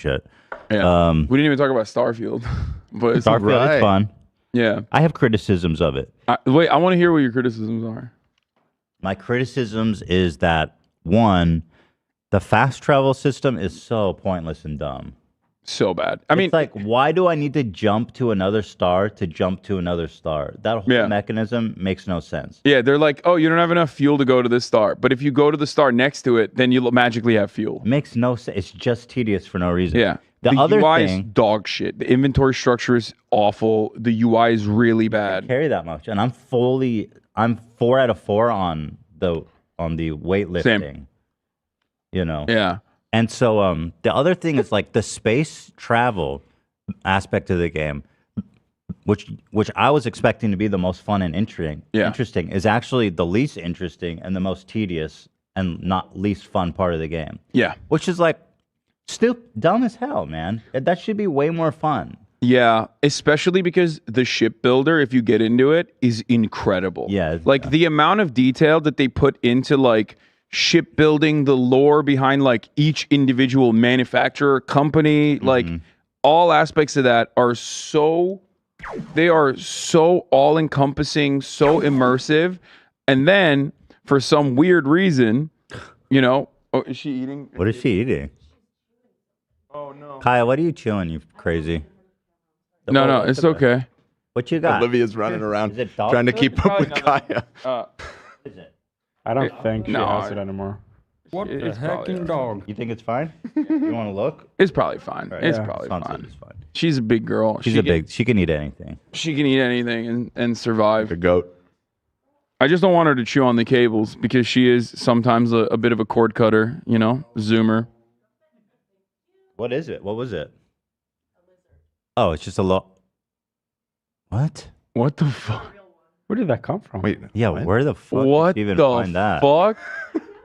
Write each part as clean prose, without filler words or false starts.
shit. Yeah. We didn't even talk about Starfield, but it's Starfield is fun. Yeah. I have criticisms of it. Wait, I want to hear what your criticisms are. My criticisms is that, one, the fast travel system is so pointless and dumb. So bad. I mean, it's like, why do I need to jump to another star to jump to another star? That whole mechanism makes no sense. Yeah, they're like, oh, you don't have enough fuel to go to this star. But if you go to the star next to it, then you'll magically have fuel. It makes no sense. It's just tedious for no reason. Yeah. The other UI thing, is dog shit. The inventory structure is awful. The UI is really bad. Carry that much, and I'm 4 out of 4 on the weightlifting. Same. You know. Yeah. And so the other thing is like the space travel aspect of the game, which I was expecting to be the most fun and interesting is actually the least interesting and the most tedious and not least fun part of the game. Yeah. Which is like still dumb as hell, man. That should be way more fun. Yeah, especially because the shipbuilder, if you get into it, is incredible. Yeah. Like the amount of detail that they put into like shipbuilding, the lore behind like each individual manufacturer, company, like all aspects of that are so all encompassing, so immersive. And then for some weird reason, you know, oh, is she eating? What is she eating? Oh no. Kyle, what are you chewing, you crazy? No, it's okay. What you got? Olivia's running around trying to keep up with Kaya. Is it? I don't think she has it anymore. What the hecking dog? You think it's fine? You want to look? It's probably fine. Right. It's Yeah. probably Sounds fine. like it's fine. She's a big girl. She can eat anything. She can eat anything and survive. The goat. I just don't want her to chew on the cables because she is sometimes a bit of a cord cutter, you know, zoomer. What is it? What was it? Oh, it's just a lot. What? What the fuck? Where did that come from? Wait. Yeah, where the fuck What did you even the find that? fuck?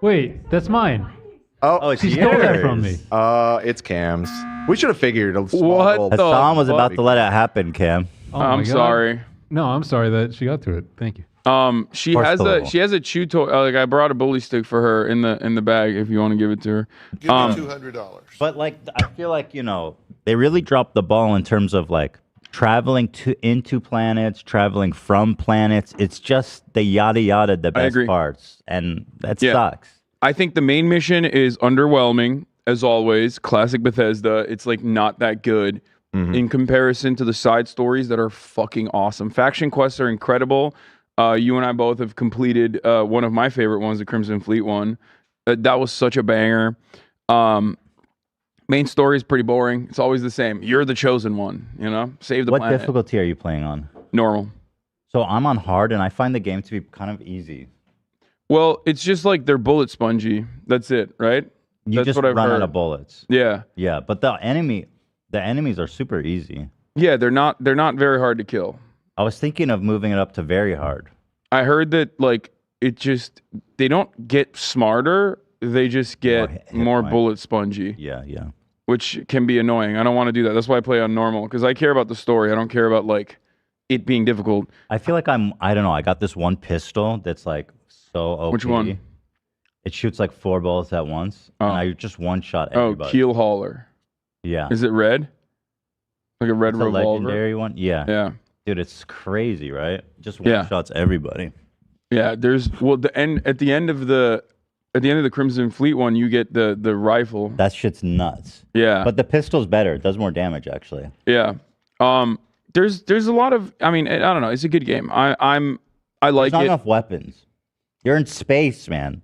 Wait, that's mine. Oh, it's She stole that from me. It's Cam's. We should have figured a small What little- the Hassan was fuck? about to let it happen, Cam. Oh my I'm God. sorry. No, I'm sorry that she got to it. Thank you. She Horse has level. a chew toy. Like I brought a bully stick for her in the bag. If you want to give it to her. Give me $200. But like, I feel like, you know, they really dropped the ball in terms of like traveling into planets, traveling from planets. It's just the yada yada, the best agree. parts, and that Yeah. sucks. I think the main mission is underwhelming as always. Classic Bethesda. It's like not that good in comparison to the side stories that are fucking awesome. Faction quests are incredible. You and I both have completed one of my favorite ones, the Crimson Fleet one. That was such a banger. Main story is pretty boring. It's always the same. You're the chosen one, you know? Save the What planet. difficulty are you playing on? Normal. So I'm on hard, and I find the game to be kind of easy. Well, it's just like they're bullet spongy. That's it, right? You That's just what I've run heard. out of bullets. Yeah. Yeah, but the enemies are super easy. Yeah, they're not very hard to kill. I was thinking of moving it up to very hard. I heard that like they don't get smarter, they just get hit more point. bullet spongy, Yeah. which can be annoying. I don't want to do that. That's why I play on normal because I care about the story. I don't care about like it being difficult. I feel like I don't know, I got this one pistol that's like so OP. Which one? It shoots like 4 bullets at once. Oh. And I just one-shot Oh, everybody. Keel Hauler. Yeah. Is it red? Like a red It's a revolver? legendary one? Yeah. Yeah. Dude, it's crazy, right? Just Yeah. one-shots everybody. Yeah, at the end of the Crimson Fleet one, you get the rifle. That shit's nuts. Yeah. But the pistol's better. It does more damage, actually. Yeah. There's a lot of, I mean, I don't know. It's a good game. I like There's not it. enough weapons. You're in space, man.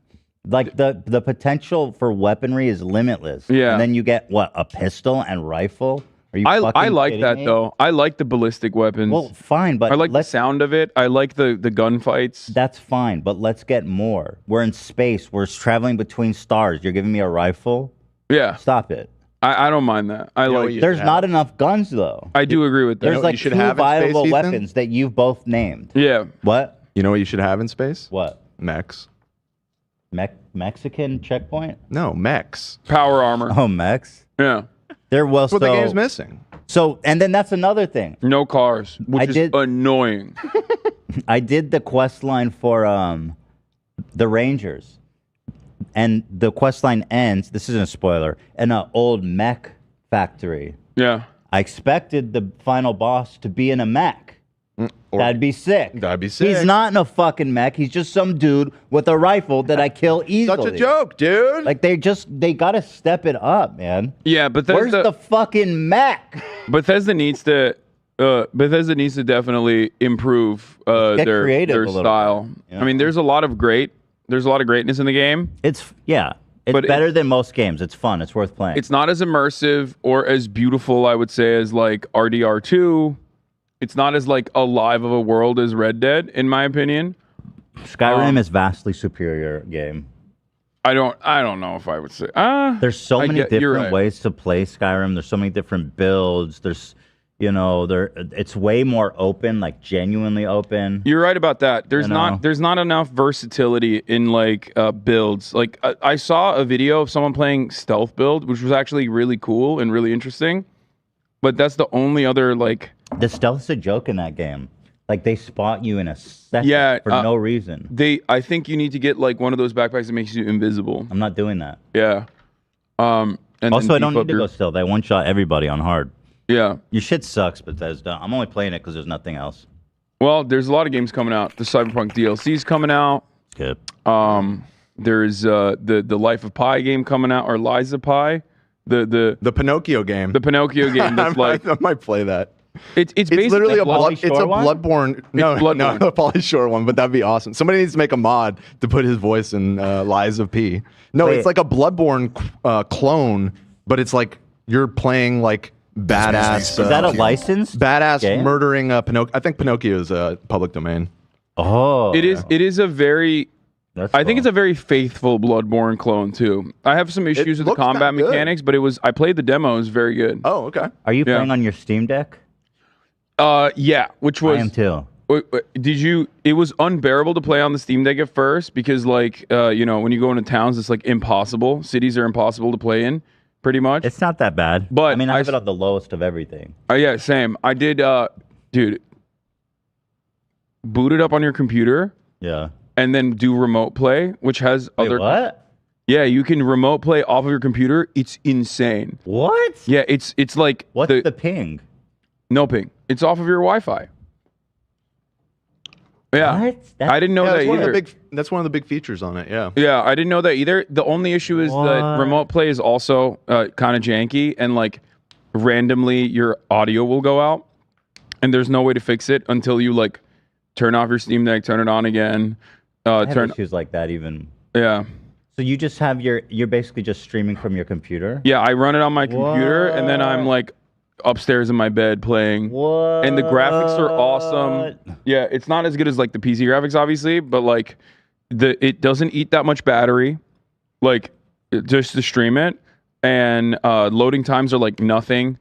Like the potential for weaponry is limitless. Yeah. And then you get what, a pistol and rifle? Are you I fucking like kidding that me? though. I like the ballistic weapons. Well, fine, but I like the let's sound of it. I like the gunfights. That's fine, but let's get more. We're in space. We're traveling between stars. You're giving me a rifle? Yeah. Stop it. I don't mind that. I like it. There's not enough guns, though. I do agree with that. There's like 2 viable weapons that you've both named. Yeah. What? You know what you should have in space? What? Mechs. Mexican checkpoint? No, mechs. Power armor. Oh, mechs? Yeah. They're well. That's what the game's missing. So, and then that's another thing. No cars, which is annoying. I did the quest line for the Rangers, and the quest line ends. This isn't a spoiler. In an old mech factory. Yeah. I expected the final boss to be in a mech. That'd be sick. That'd be sick. He's not in a fucking mech. He's just some dude with a rifle that I kill easily. Such a joke, dude. Like they gotta step it up, man. Yeah, but where's the fucking mech? Bethesda needs to definitely improve their style. Yeah. I mean, there's a lot of greatness in the game. It's better than most games. It's fun. It's worth playing. It's not as immersive or as beautiful, I would say, as like RDR2. It's not as like alive of a world as Red Dead, in my opinion. Skyrim is vastly superior game. I don't know if I would say. There's so many different ways to play Skyrim. There's so many different builds. There's, it's way more open, like genuinely open. You're right about that. There's not enough versatility in like builds. Like I saw a video of someone playing stealth build, which was actually really cool and really interesting. But that's the only other like. The stealth's a joke in that game. Like they spot you in a second for no reason. I think you need to get like one of those backpacks that makes you invisible. I'm not doing that. Yeah. And also, I don't need to go stealth. I one shot everybody on hard. Yeah. Your shit sucks, Bethesda. I'm only playing it because there's nothing else. Well, there's a lot of games coming out. The Cyberpunk DLC's coming out. Good. There's the Life of Pi game coming out, or Lies of Pi. The Pinocchio game. The Pinocchio game. That's like I might play that. It's basically literally a Bloodborne. No, the Pauly Shore one, but that'd be awesome. Somebody needs to make a mod to put his voice in Lies of P. No, it's like a Bloodborne clone, but it's like you're playing like badass. Is that a license? Badass game? murdering Pinocchio. I think Pinocchio is a public domain. Oh, it is. It is a very. I think it's a very faithful Bloodborne clone too. I have some issues with the combat mechanics, but I played the demo. It was very good. Oh, okay. Are you playing on your Steam Deck? Yeah, which was. I am too. Did you? It was unbearable to play on the Steam Deck at first because, like, when you go into towns, it's like impossible. Cities are impossible to play in, pretty much. It's not that bad. But I mean, I have it on the lowest of everything. Yeah, same. I did, dude. Boot it up on your computer. Yeah. And then do remote play, which has other. What? Yeah, you can remote play off of your computer. It's insane. What? Yeah, it's like what's the ping? No ping. It's off of your Wi-Fi. Yeah, what? I didn't know that either. That's one of the big features on it. Yeah. Yeah, I didn't know that either. The only issue is that remote play is also kind of janky, and like randomly your audio will go out, and there's no way to fix it until you like turn off your Steam Deck, turn it on again. I have issues like that even. Yeah. So you just have you're basically just streaming from your computer? Yeah, I run it on my computer, and then I'm like upstairs in my bed playing. What? And the graphics are awesome. Yeah, it's not as good as like the PC graphics, obviously, but like it doesn't eat that much battery, like just to stream it, and loading times are like nothing.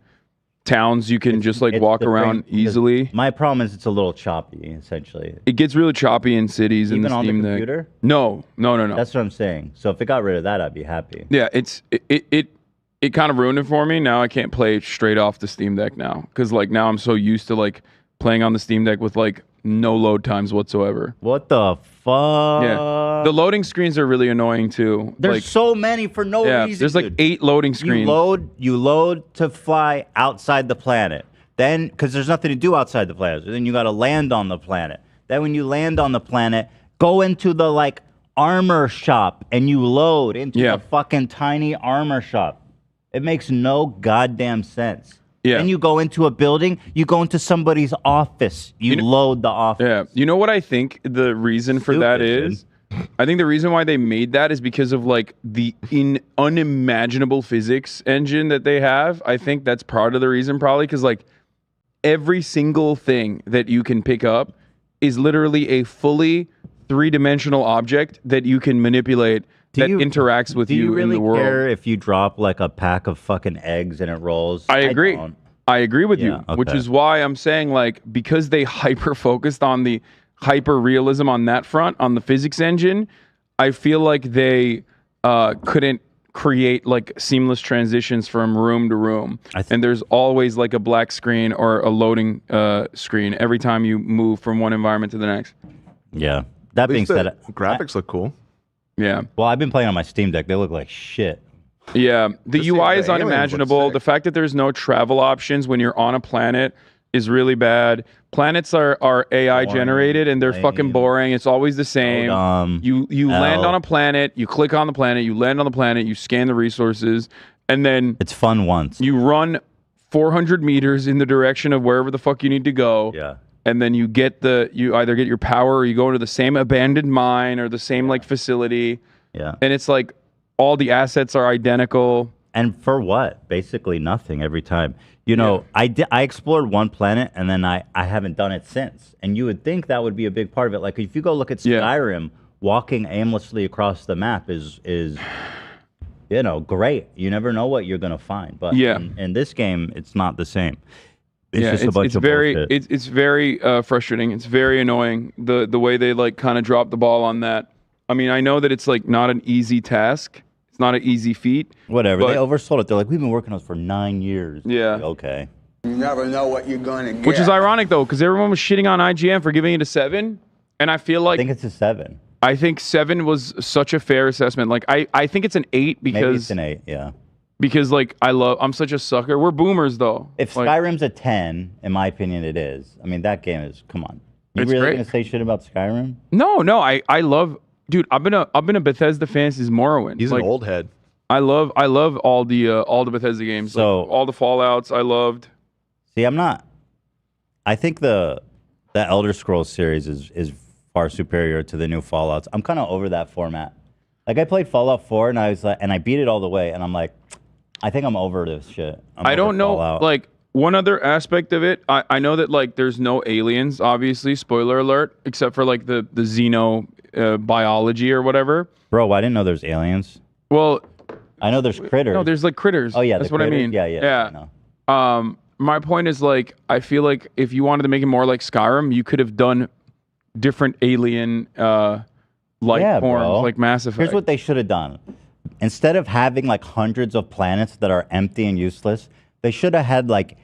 Towns you can just like walk around easily. My problem is it's a little choppy, essentially. It gets really choppy in cities. Even in the on Steam the computer? Deck. No. That's what I'm saying. So if it got rid of that, I'd be happy. Yeah, it kind of ruined it for me. Now I can't play straight off the Steam Deck now because like now I'm so used to like playing on the Steam Deck with like no load times whatsoever. What the fuck? Yeah, the loading screens are really annoying too. There's like, so many for no reason. There's like 8 loading screens. You load to fly outside the planet. Then, because there's nothing to do outside the planet, then you got to land on the planet. Then when you land on the planet, go into the like armor shop and you load into the fucking tiny armor shop. It makes no goddamn sense. Yeah. Then you go into a building, you go into somebody's office, you load the office. Yeah. You know what I think the reason for that is? I think the reason why they made that is because of like the unimaginable physics engine that they have. I think that's part of the reason, probably because like every single thing that you can pick up is literally a fully 3-dimensional object that you can manipulate interacts with you really in the world. Do you really care if you drop like a pack of fucking eggs and it rolls? I agree. I agree with you, okay. which is why I'm saying like because they hyper-focused on the hyper-realism on that front, on the physics engine, I feel like they couldn't create like seamless transitions from room to room. And there's always like a black screen or a loading screen every time you move from one environment to the next. Yeah. That being said, graphics look cool. Yeah. Well, I've been playing on my Steam Deck. They look like shit. Yeah, the UI is the aliens look unimaginable. sick. The fact that there's no travel options when you're on a planet is really bad. Planets are AI generated and they're fucking lame. boring. It's always the same. dumb. You land L. on a planet, you click on the planet, you land on the planet, you scan the resources, and then It's fun once. you run 400 meters in the direction of wherever the fuck you need to go. Yeah. And then you either get your power or you go into the same abandoned mine or the same like facility. Yeah. And it's like all the assets are identical. And for what? Basically nothing every time. You know, I explored one planet and then I haven't done it since. And you would think that would be a big part of it. Like if you go look at Skyrim, walking aimlessly across the map is you know, great. You never know what you're gonna find. But in this game, it's not the same. It's just a bunch of bullshit. It's very frustrating. It's very annoying the way they like kind of drop the ball on that. I mean, I know that it's like not an easy task. It's not an easy feat. Whatever. They oversold it. They're like, we've been working on this for 9 years. Yeah. Like, okay. You never know what you're going to get. Which is ironic though, because everyone was shitting on IGN for giving it a 7, and I feel like I think it's a 7. I think 7 was such a fair assessment. Like I think it's an 8 because Maybe it's an 8. Yeah. Because like I'm such a sucker. We're boomers though. If like, Skyrim's a 10, in my opinion, it is. I mean, that game is. Come on. You It's really great. gonna say shit about Skyrim? No, I love. Dude, I've been a Bethesda fan since Morrowind. He's like, an old head. I love all the Bethesda games. So- like, all the Fallouts I loved. See, I'm not. I think the Elder Scrolls series is far superior to the new Fallouts. I'm kind of over that format. Like I played Fallout 4 and I was like, and I beat it all the way, and I'm like, I think I'm over this shit. I don't know. Fallout. Like one other aspect of it, I know that like there's no aliens, obviously. Spoiler alert, except for like the xeno biology or whatever. Bro, I didn't know there's aliens. Well, I know there's critters. no, there's like critters. Oh yeah, that's the what I critters? mean. Yeah. I know. My point is like I feel like if you wanted to make it more like Skyrim, you could have done different alien life forms bro. like Mass Effect. Here's what they should have done. Instead of having like hundreds of planets that are empty and useless, they should have had like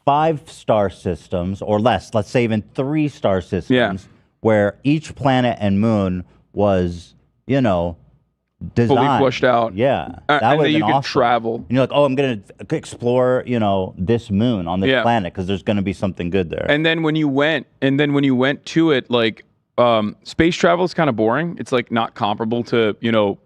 5-star systems or less. Let's say even 3-star systems where each planet and moon was, you know, designed. Fully fleshed out. Yeah. And would then have you been could awesome. travel. And you're like, oh, I'm going to explore, you know, this moon on this Yeah. planet because there's going to be something good there. And then when you went to it, like space travel is kind of boring. It's like not comparable to, you know,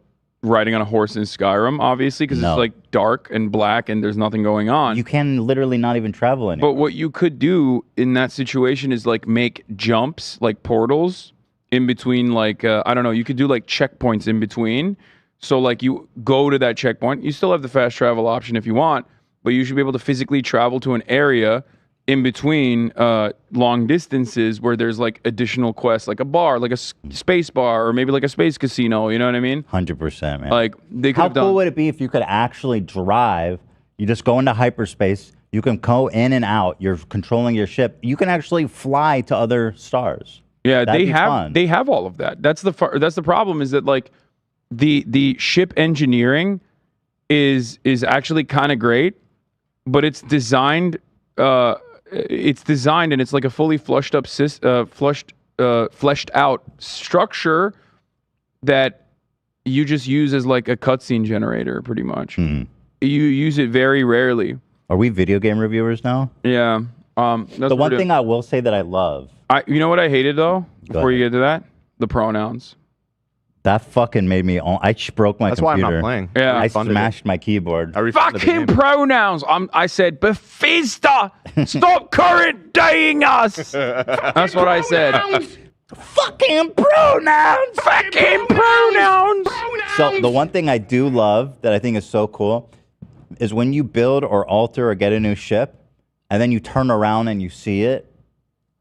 riding on a horse in Skyrim, obviously, because No. it's like dark and black and there's nothing going on. You can literally not even travel anymore. But what you could do in that situation is like make jumps, like portals in between, like, I don't know, you could do like checkpoints in between. So like you go to that checkpoint, you still have the fast travel option if you want, but you should be able to physically travel to an area in between long distances where there's like additional quests, like a bar, like a space bar, or maybe like a space casino. You know what I mean? 100%, man. Like they could How have done. cool would it be if you could actually drive? You just go into hyperspace. You can go in and out. You're controlling your ship. You can actually fly to other stars. Yeah, That'd they be have fun. they have all of that. That's the problem is that like the ship engineering is actually kind of great, but it's designed and it's like a fully fleshed out structure that you just use as like a cutscene generator pretty much. Mhm. You use it very rarely. Are we video game reviewers now? Yeah. That's The one thing I will say that I love, you know what I hated though, before ahead. you get to that? The pronouns. that fucking made me. I broke my That's why I'm computer. not playing. Yeah. I refunded it. smashed my keyboard. I refunded the Fucking game. pronouns. I said, Bethesda, stop current daying us. That's what I said. Fucking pronouns. Fucking pronouns. So the one thing I do love that I think is so cool is when you build or alter or get a new ship, and then you turn around and you see it,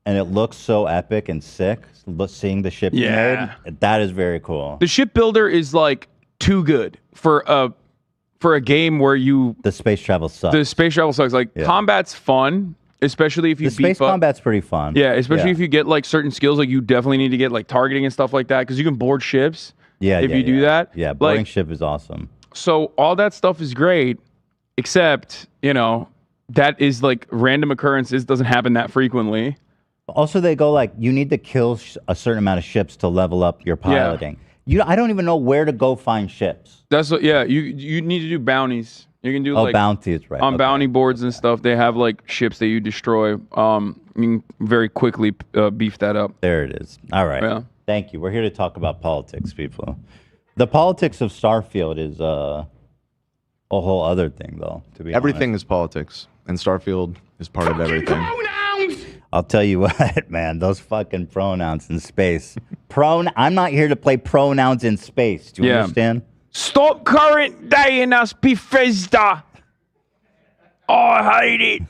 and it looks so epic and sick. Seeing the ship you Yeah. made, that is very cool. The shipbuilder is like too good for a game where The space travel sucks. the space travel sucks. Like Yeah. combat's fun, especially if you The space beef up. combat's pretty fun. Yeah, especially if you get like certain skills, like you definitely need to get like targeting and stuff like that because you can board ships. if you do that. Yeah, boarding Like, ship is awesome. so all that stuff is great, except, you know, that is like random occurrences, doesn't happen that frequently. Also, they go like, you need to kill a certain amount of ships to level up your piloting. I don't even know where to go find ships. That's what. Yeah, you need to do bounties. You can do like bounties, right? On bounty boards and stuff. They have like ships that you destroy. You can very quickly beef that up. There it is. All right. Yeah. Thank you. We're here to talk about politics, people. The politics of Starfield is a whole other thing, though. To be Everything honest. is politics, and Starfield is part of everything. I'll tell you what, man. Those fucking pronouns in space. I'm not here to play pronouns in space. Do you understand? Stop current day in us, Bethesda. I hate it.